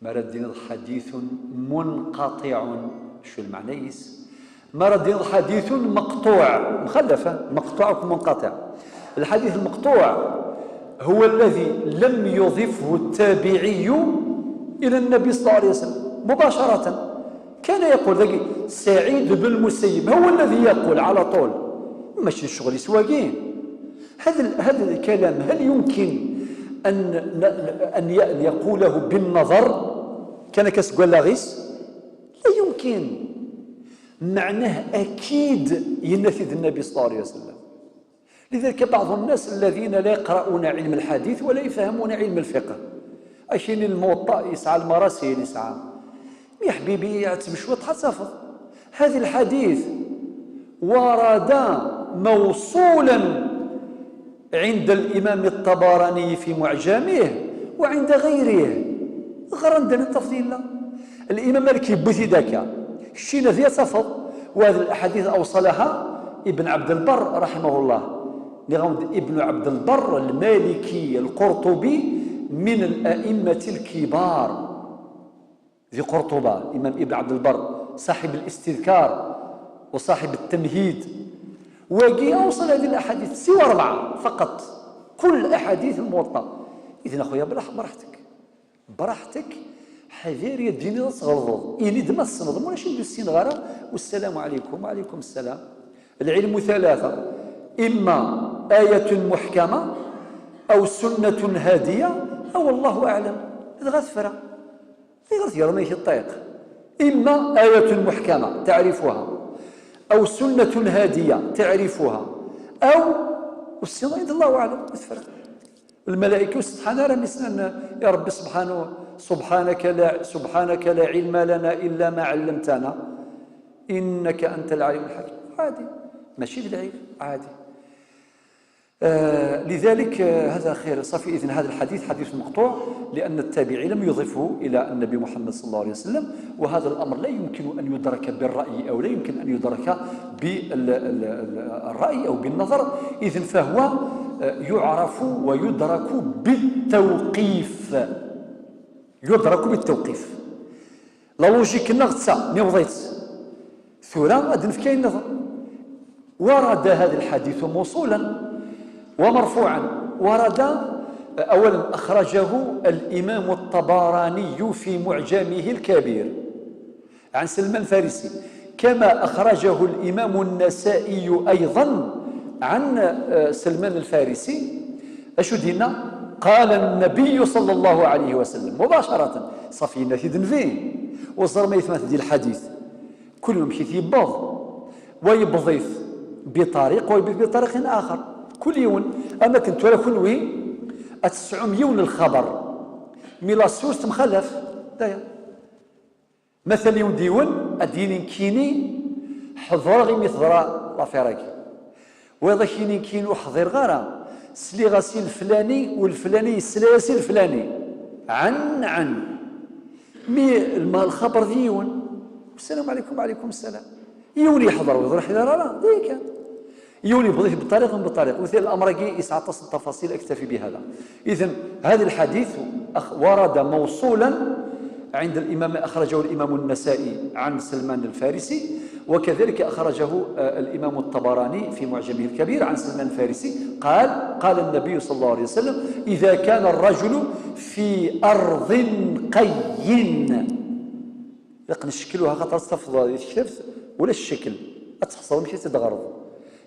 مرة حديث منقطع شو المعنيس، مرة حديث مقطوع مخلفة مقطوع ومنقطع. الحديث المقطوع هو الذي لم يضفه التابعي إلى النبي صلى الله عليه وسلم مباشرة. كان يقول ذلك سعيد بن المسيب هو الذي يقول على طول ماشي الشغل سواقين. هذا الكلام هل يمكن أن يقوله بالنظر كان كسقول لاغيس؟ لا يمكن. معناه أكيد ينفذ النبي صلى الله عليه وسلم. لذلك بعض الناس الذين لا يقرؤون علم الحديث ولا يفهمون علم الفقه أشين الموطأ يسعى المراسيل يسعى يا حبيبي يعتم شوية تحصفظ. هذا الحديث ورد موصولا عند الإمام الطبراني في معجمه وعند غيره، غير عندنا تفضيل. لا، الإمام مالك يبثي ذاك الشيء ذي تفض، وهذه الأحاديث أوصلها ابن عبد البر رحمه الله. ابن عبد البر المالكي القرطبي من الأئمة الكبار في قرطبة، الإمام ابن عبد البر صاحب الاستذكار وصاحب التمهيد، وجي أوصل هذه الأحاديث سوى 4 فقط، كل أحاديث الموطأ. إذن أخويا براحتك حذير يديني تصغرض إني دما الصنظم ولا شي ندو السنغارة والسلام عليكم وعليكم السلام. العلم 3: إما آية محكمة أو سنة هادية أو الله أعلم. هذا غثفرة يرمي في الطريق، إما آية محكمة تعرفها أو سنة هادية تعرفها أو والسنة عند الله أعلم. غثفرة الملائكة سبحانه راه مثلا يا رب سبحانك لا علم لنا إلا ما علمتنا إنك أنت العليم الحكيم. عادي، ماشي بالعلم عادي. لذلك هذا خير صافي. إذن هذا الحديث حديث مقطوع لأن التابعي لم يضيفه إلى النبي محمد صلى الله عليه وسلم، وهذا الأمر لا يمكن أن يدرك بالرأي أو لا يمكن أن يدرك بالرأي أو بالنظر. إذن فهو يعرف ويدرك بالتوقيف، لا لوجيك نغتسا نوضيت ثورة أدن في كاين نظر. ورد هذا الحديث موصولا ومرفوعا. ورد أولا أخرجه الإمام الطبراني في معجمه الكبير عن سلمان الفارسي، كما أخرجه الإمام النسائي أيضا عن سلمان الفارسي. أشو دينا؟ قال النبي صلى الله عليه وسلم مباشرة صافي نفيد فيه وصار ما يثبت ديال الحديث كل يوم مشيت يبض ويبضيف بطريق وبطريق آخر كل يوم. أما كنت ولا كل وين أتسعم يون الخبر ميلا سوس مخلف دايا مثل يوم ديون أديني كيني حضر غي مثضرا لافيراكي وهذا كيني كينو حضر غارة سلي غاسي الفلاني والفلاني سلاسي الفلاني عن مي الخبر ديون السلام عليكم وعليكم السلام يوني يحضر ويضرح إذا لا ديك يوني بضيف بطريق مثل الأمر يسعى تصل التفاصيل أكتفي بهذا. إذن هذا الحديث ورد موصولا عند الإمام أخرجه الإمام النسائي عن سلمان الفارسي، وكذلك أخرجه الإمام الطبراني في معجمه الكبير عن سلمان الفارسي قال النبي صلى الله عليه وسلم: إذا كان الرجل في أرض قين لقد نشكلها خاطر استفضل الشرف ولا الشكل أتحصل مشي تتغرض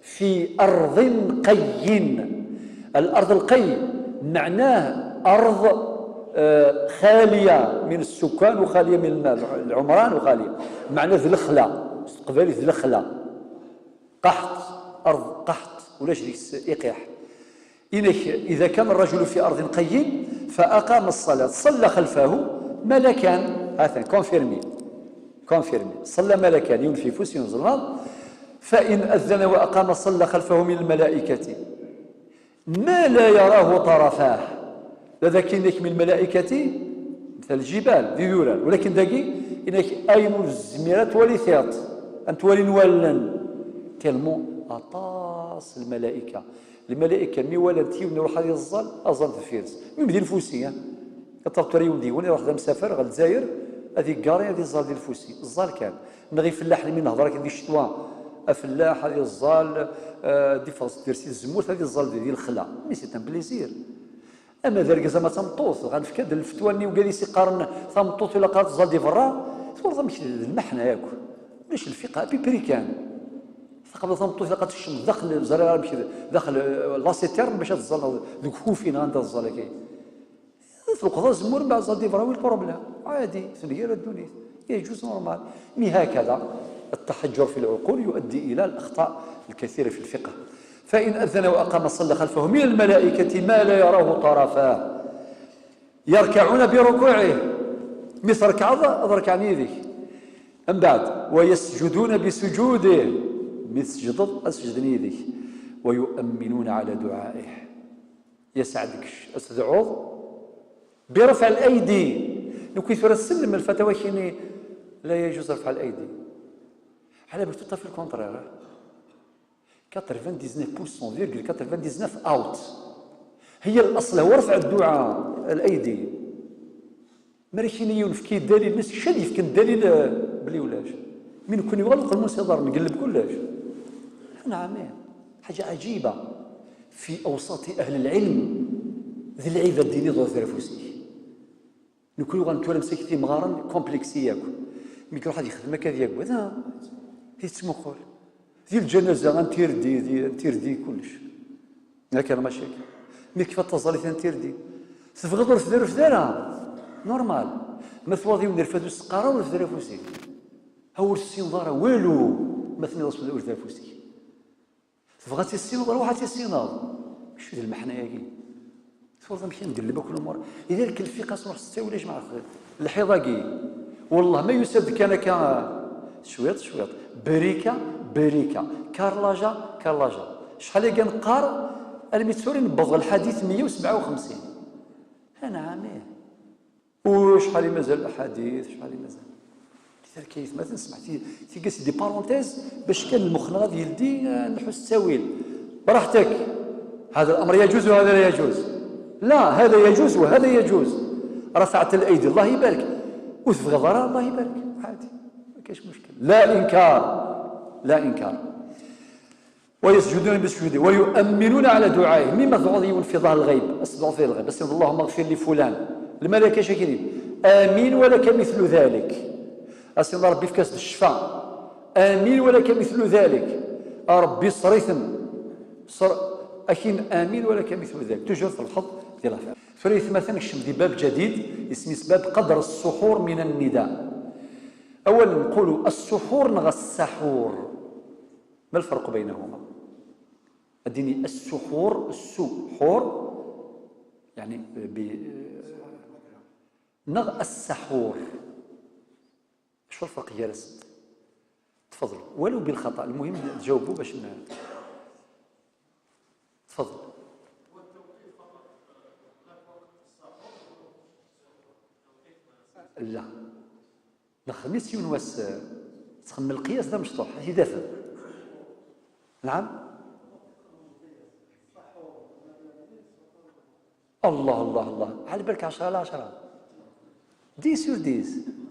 في أرض قين. الأرض القي معناه أرض خالية من السكان وخالية من المال العمران وخالية معناه ذي الخلا قبالي ذي الخلا قحط أرض قحط ولا ديك إقاح. إذا كان الرجل في أرض قين فأقام الصلاة صلى خلفه ملكان هذا كونفيرمي صلى ملكان يون في فوس ينزل فإن أذن وأقام صلى خلفه من الملائكة ما لا يراه طرفاه. هذا كاينك من الملائكة مثل الجبال ذي ذوران ولكن داكي إنك أين الزميرات وليثيات أنت ولي نولن تلمو أطاس الملائكة مي ولدتي ونروح هذه الظل أظل في فيرس من بدي الفوسية كتبطري وديوني روح ذا مسافر غا الجزائر هذه كاري هذه الظل ديال الفوسي الظل كان نغي فلاح لمن نهضر كي الشتوى افلاح هذه الظل دي فاس ديرسي الزموت هذه الظل ديال الخلا مي سي ان بليزير. اما ذلك زعما تمطوط غنفكاد الفتواني وجالس يقارن تمطوط ولا قارت الظل دي فرا تقول ماشي المحنه ياك ماشي الفقه بيبريكان قبل تمطوط لقات الشمس داخل الزرار ماشي داخل لاسيتير باش الظل دوك خوفين عند الظل كاين في القضاء زمور بعد الظل دي فرا وين البروبليم عادي سنير الدنيا يجوز نورمال. مي هكذا التحجر في العقول يؤدي إلى الأخطاء الكثيرة في الفقه. فإن أذن وأقام صلى خلفه من الملائكة ما لا يراه طرفاه يركعون بركوعه مثل ركعني يديك أم بعد ويسجدون بسجوده مثل أسجد يديك ويؤمنون على دعائه يسعدك أستدعوض برفع الأيدي. لو كي ثورة السلم الفتاوى كيني لا يجوز رفع الأيدي. على بالك تطفي الكونترير 99.99 اوت. هي الاصل هو رفع الدعاء الايدي. مريكينيون في كي دليل الناس شادي في الدليل بلي ولاش من يكون يغلق المنصدر نقلب كلش. نعم حاجه عجيبه في اوساط اهل العلم ذي العيبه الديني ضو ثرفوسي نكون يغان تولا مسكتي مغارن كومبلكسياك ميكرو واحد يخدم هكا ديال هذا هي تسمقول ذي الجنازه غنتيردي كلش ما كان مشاكل مي كيف تصلي تنتيردي تفقد ولا تدير في دارها نورمال ما ثواضي ندير فادو السقاره ولا في درافوسي هو السينضار والو مثلا رسول الله درافوسي تبغى السينضار واحد السيناض شو ذا المحنه ياكي ثورة مشي ندير كل الامور لذلك الفقه صروح تستوي ليش مع الحضاقي والله ما يسد كان شويط بريكه كارلاجا شحال كنقار الميتسوري نبض الحديث 157 انا عاميه وشحال مازال الاحاديث شحال مازال لذلك كيف مثلا سمعتي تيقاس دي بارونتيز باش كان المخ غادي يلدي نحس التاويل براحتك هذا الامر يجوز وهذا لا يجوز لا هذا يجوز وهذا يجوز رفعت الايدي الله يبارك وتبغي ضرر الله يبارك عادي ما كاينش مشكل لا انكار ويسجدون بالسجود ويؤمنون على دعائهم مما ضعيون في ظهر الغيب استدعوا في الغيب بس اللهم اغفر لفلان الملائكه شاكرين امين ولك مثل ذلك اسال ربي في كاس الشفاء امين ولك مثل ذلك ربي صريثا اكين امين ولك مثل ذلك توجور في الحظ ديال الافعال فريث مثلا نكشف باب جديد اسمه باب قدر السحور من النداء اولا نقولوا السحور نغ السحور ما الفرق بينهما اديني السحور يعني نغ السحور شو الفرق يا رسد تفضلوا ولو بالخطا المهم تجاوبوا باش تفضل لا نخميس يونس تخمم القياس ده مشطوح هي دافع نعم الله على بالك 10 على 10 10 sur 10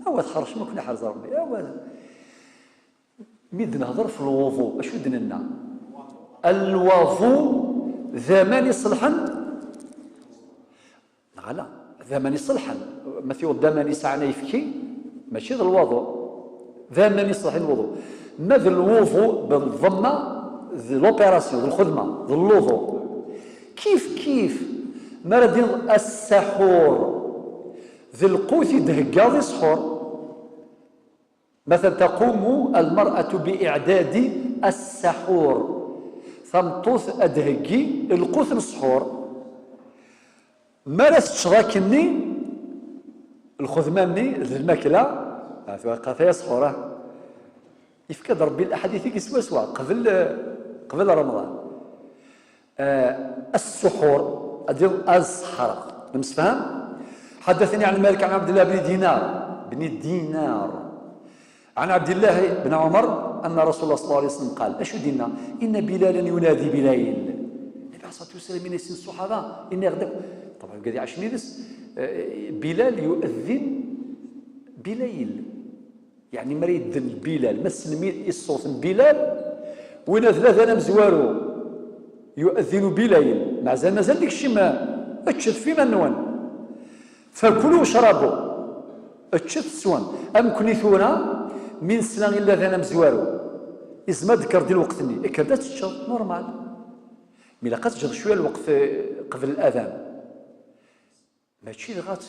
هو تخرج ما كنا حرز ربي هو ميد نهضر في الوضوء اش ودنا لنا الوضوء زمان يصلحن لا زمان يصلحن مثلا دمان يسعنا يفكي ماشي ذا الوضوء زمان يصلح الوضوء ماذا الوضوء بالضمه ذي لوبيراسيون ذي الخدمه ذي الوضوء كيف ما ردين السحور ذي القوت يدهقا ذي سحور مثلا تقوم المرأة بإعداد السحور ثمطوث أدهقي القوت السحور ما رستشغاكني الخدماني ذي الماكلة قاثية سحورة يفكر ربي الأحاديث كيسوا قبل رمضان السحور أدير السحر المسفهم حدثني عن مالك عن عبد الله بن دينار عن عبد الله بن عمر أن رسول الله صلى الله عليه وسلم قال أشو دينا إن بلالا ينادي بليل النبي عليه الصلاة والسلام من يسين الصحابة إني غدا طبعا قال عشان يدس بلال يؤذن بليل يعني مريد بلال مسلمين الصوت بلال وين ثلاثة أنا مزوارو يؤذن بليل مازال ديك الشيء ما اتشد في منون فكلوا واشربوا اتشد سوان امكن ثونا من سنه الا ذا مزوارو اسما ذكر ديال وقتني كدا تشد نورمال مي لقات تجد شويه الوقت قبل الاذان ماشي لغات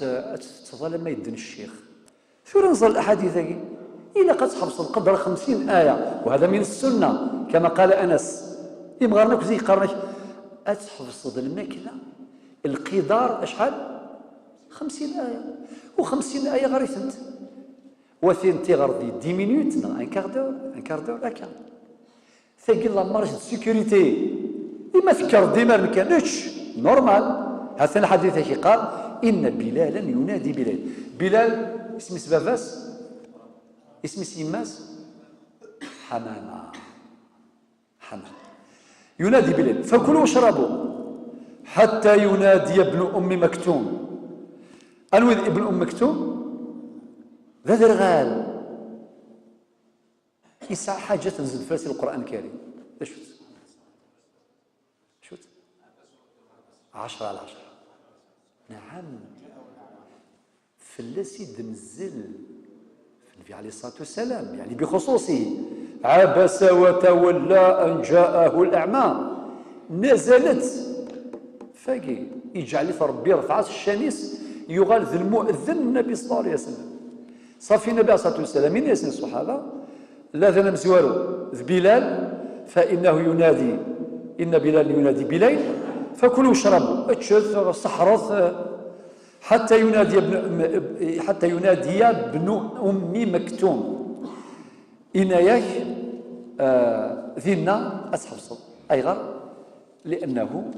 تظل ما يدن الشيخ شو نزل الاحاديث هذه الا قد حبس القدر 50 ايه وهذا من السنه كما قال انس يمغرناك زي قرنك أتحفظ الماكلة القدار أشحال 50 آية و50 آية غريثنت وثين تغردي 10 مينوت ان كاردور هكا ثقيل لا مارج دو سيكوريتي إما تكر ديما ما كانتش نورمال. هذا الحديث كي قال إن بلالا ينادي بليل. بلال اسم باباس، اسم سيماس حمامة، حمام ينادي بليل فكلوا واشربوا حتى ينادي ابن أم مكتوم. أنوذ ابن أم مكتوم ذا درغال يسعى حاجة تنزل فاسي القرآن الكريم. شوت 10 على 10. نعم فلسي دمزل النبي عليه الصلاة والسلام يعني بخصوصه عبس وتولى أن جاءه الأعمى نزلت فاقي يجعل ربي رفع الشمس يغال ذي المؤذن النبي صلى الله عليه وسلم. صافي النبي عليه الصلاة والسلام من يسن الصحابة لا ذا مزوارو بلال فإنه ينادي إن بلال ينادي بليل فكلوا واشربوا اتشذ صحرث حتى ينادي ابن أم مكتوم. إناياك ذينا أتحفظ أي غير لأنه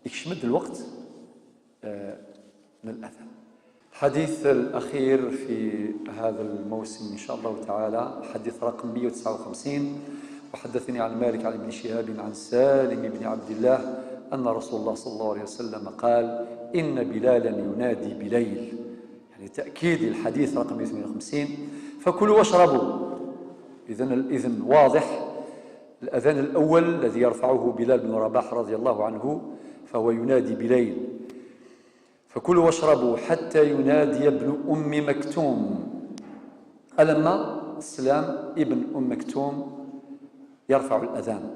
يشمد الوقت من الأذان. الحديث الأخير في هذا الموسم إن شاء الله تعالى حديث رقم 159. وحدثني عن مالك عن ابن شهاب عن سالم بن عبد الله أن رسول الله صلى الله عليه وسلم قال إن بلالا ينادي بليل، يعني تأكيد الحديث رقم 158. فكلوا واشربوا. إذن واضح الأذان الأول الذي يرفعه بلال بن رباح رضي الله عنه فهو ينادي بليل. فكلوا واشربوا حتى ينادي ابن أم مكتوم. ألما السلام ابن أم مكتوم يرفع الأذان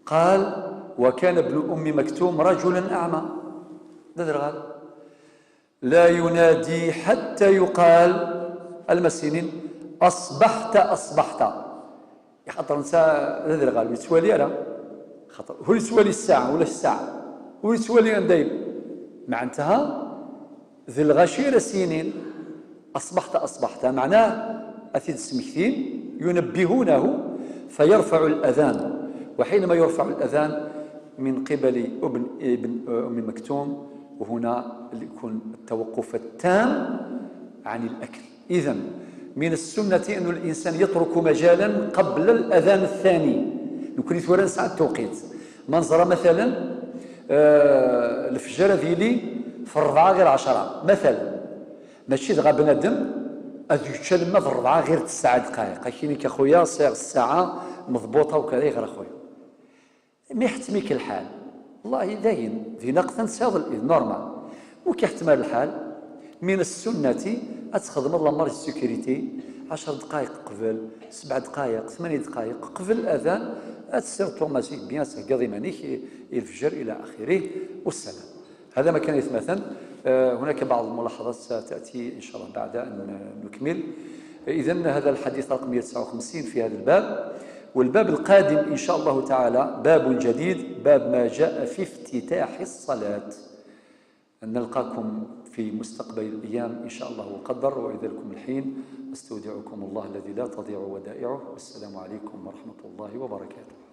قال وكان ابن أم مكتوم رجلا أعمى لا ينادي حتى يقال المسنين أصبحت أصبحت. خاطر نسى غالب يتوالي أنا خاطر هو يتوالي الساعة ولا الساعة هو يتوالي دايم مع انتهى ذي الغشير السنين أصبحت أصبحت معناه أثيد السمكتين ينبهونه فيرفع الأذان. وحينما يرفع الأذان من قبل ابن أم مكتوم وهنا يكون التوقف التام عن الأكل. إذن من السنة أن الإنسان يترك مجالا قبل الأذان الثاني يمكن يتورن ساعة التوقيت. منظرة مثلا الفجر ذيلي في 4 غير 10 مثلا ماشي دغا بنادم أذ يتشلم في 4 غير 9 دقائق كاينك أخويا صيغ الساعة مضبوطة وكذا غير أخويا ما يحتميك الحال والله داين ذي نقطة ساض نورمال وكيحتمل الحال من السنة أتخدم الله مار السيكوريتي 10 دقائق قبل 7 دقائق 8 دقائق قبل الأذان أتسير توماسيك بيان سهقضي مانيك الفجر إلى آخره والسلام. هذا ما كان يتمثل. هناك بعض الملاحظات ستأتي إن شاء الله بعد أن نكمل. إذن هذا الحديث رقم 159 في هذا الباب. والباب القادم إن شاء الله تعالى باب جديد باب ما جاء في افتتاح الصلاة. نلقاكم في مستقبل الأيام إن شاء الله وقدر. وإذا لكم الحين أستودعكم الله الذي لا تضيع ودائعه والسلام عليكم ورحمة الله وبركاته.